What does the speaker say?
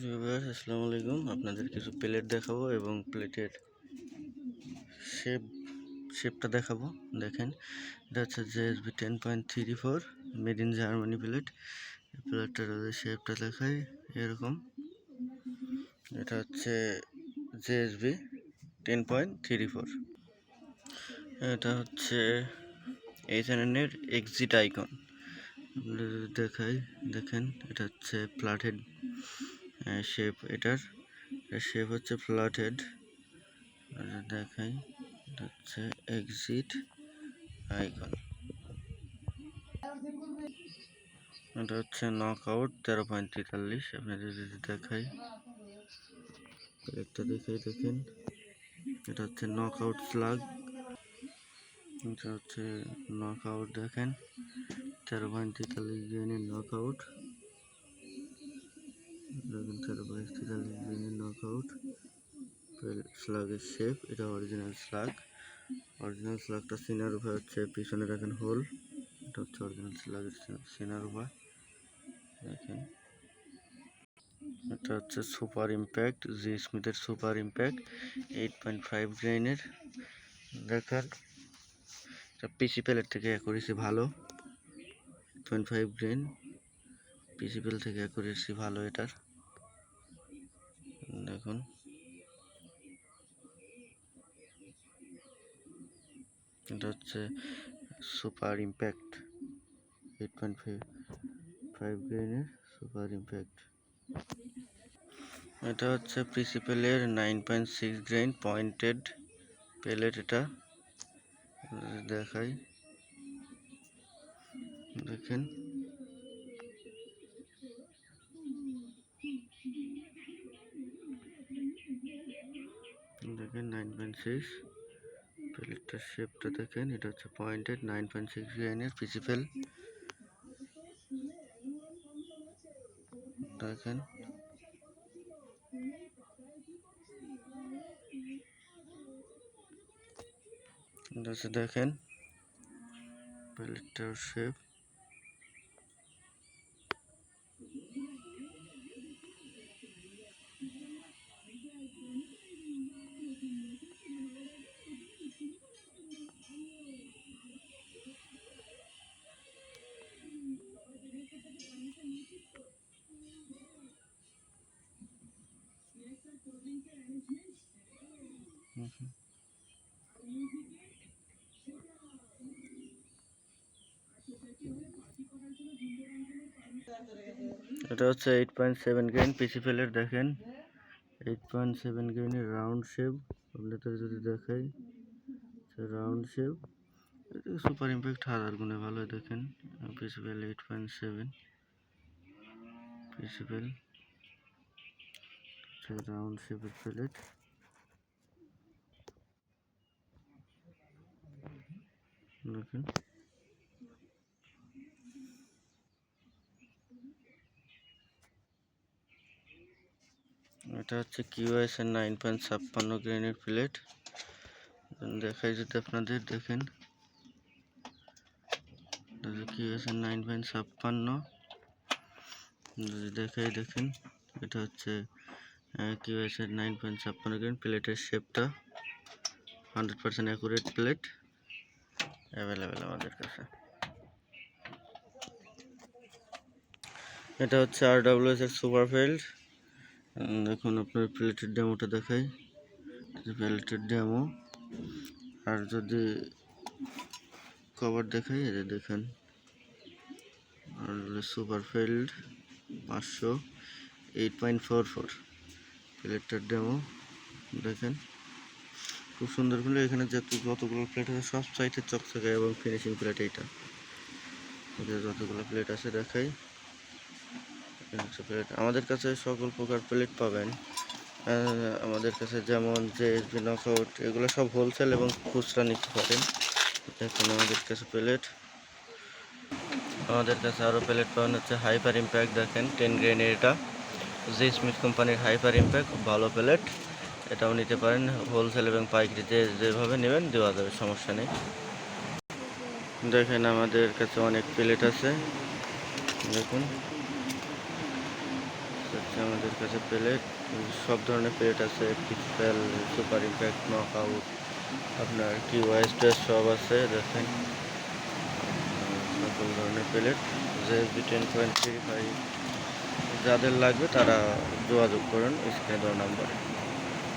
Viewers আসসালামু আলাইকুম। আপনাদের কিছু প্লেট দেখাবো এবং প্লেটের শেপ শেপটা দেখাবো। দেখেন, এটা হচ্ছে JSB 10.34 made in Germany plate. এই প্লেটটার শেপটা দেখায় এরকম। এটা হচ্ছে JSB 10.34। এটা হচ্ছে H&N এর এক্সিট আইকন। দেখাই, দেখেন এটা হচ্ছে ফ্ল্যাটেড শেপ। এটার শেপ হচ্ছে ফ্ল্যাটেড। দেখাই, এটা হচ্ছে এক্সিট আইকন। এটা হচ্ছে নকআউট 13.43। আপনাদের যদি দেখাই, একটা দেখাই, দেখেন এটা হচ্ছে নকআউট স্লাগ। এটা হচ্ছে নকআউট, দেখেন 13.43 গ্রেনের নকআউট। দেখেন 13.43 গ্রেনের নকআউট স্লাগের শেপ। এটা অরিজিনাল স্লাগ। অরিজিনাল স্লাগটা সিনার উপায় হচ্ছে পিছনে দেখেন হোল। এটা হচ্ছে অরিজিনাল স্লাগের সিনার উপায়। দেখেন এটা হচ্ছে সুপার ইম্প্যাক্ট, জি স্মিথের সুপার ইম্প্যাক্ট 8.5 গ্রেনের। দেখেন এটা পিসি প্যালেট থেকে অ্যাকুরেসি ভালো, 8.5 গ্রেন পিসি প্যালেট থেকে অ্যাকুরেসি ভালো এটার। দেখুন এটা হচ্ছে সুপার ইম্প্যাক্ট 8.5 গ্রেনের সুপার ইম্প্যাক্ট। এটা হচ্ছে প্রিন্সিপালের 9.6 গ্রেন পয়েন্টেড প্যালেট। এটা দেখাই, দেখেন দেখেন 9.6 প্যালেটটার শেপটা দেখেন। এটা হচ্ছে পয়েন্টেড 9.6 গ্রেনের প্রিন্সিপাল। দেখেন দেখেন প্যালেটটার শেপ। এটা হচ্ছে 8.7 গ্রেন প্রিন্সিপালের। দেখেন 8.7 গ্রেনের রাউন্ড শেপ। আপনাদের যদি দেখাই, রাউন্ড শেপ। সুপার ইম্প্যাক্ট হাজার গুণে ভালো। দেখেন প্রিন্সিপাল 8.7 প্রিন্সিপাল রাউন্ড শেপের প্লেট। দেখেন এটা হচ্ছে QS এর 9.56 গ্রেনের প্লেট। দেখাই যদি আপনাদের, দেখেন QS এর 9.56 যদি দেখাই, দেখেন এটা হচ্ছে QS এর 9.56 গ্রেন প্লেটের শেপটা 100% অ্যাকুরেট প্লেট অ্যাভেলেবেল আমাদের কাছে। এটা হচ্ছে RWS এর সুপারফিল্ড। দেখুন আপনার প্লেটের ডেমোটা দেখাই, প্লেটের ডেমো। আর যদি কভার দেখাই, এই যে দেখেন সুপারফিল্ড 500 8.44 প্লেটটার ডেমো। দেখেন খুব সুন্দর করে এখানে যতগুলো প্লেট আছে সব সাইডে চকচকে এবং ফিনিশিং প্লেট। এইটা যতগুলো প্লেট আছে দেখাই। প্লেট আমাদের কাছে সকল প্রকার প্লেট পাবেন। আমাদের কাছে যেমন JSB নকআউট এগুলো সব হোলসেল এবং খুচরা নিতে পারেন। দেখুন আমাদের কাছে প্লেট, আমাদের কাছে আরও প্লেট পাবেন হচ্ছে হাইপার ইম্প্যাক্ট। দেখেন 10 গ্রেনের, এটা জি স্মিথ কোম্পানির হাইপার ইম্প্যাক্ট, ভালো প্লেট। এটাও নিতে পারেন হোলসেল এবং পাইকারি, যেভাবে নেবেন দেওয়া যাবে, সমস্যা নেই। দেখেন আমাদের কাছে অনেক প্লেট আছে। দেখুন আছে আমাদের কাছে প্লেট, সব ধরনের প্লেট আছে, পিক্সেল, সুপার ইম্প্যাক্ট, নকআউট, আপনার টিওয়াইস টেস্ট সব আছে। দেখেন সকল ধরনের প্লেট জেএসবি 10.35 যাদের লাগবে তারা যোগাযোগ করুন স্ক্রিনে দেওয়া নাম্বারে।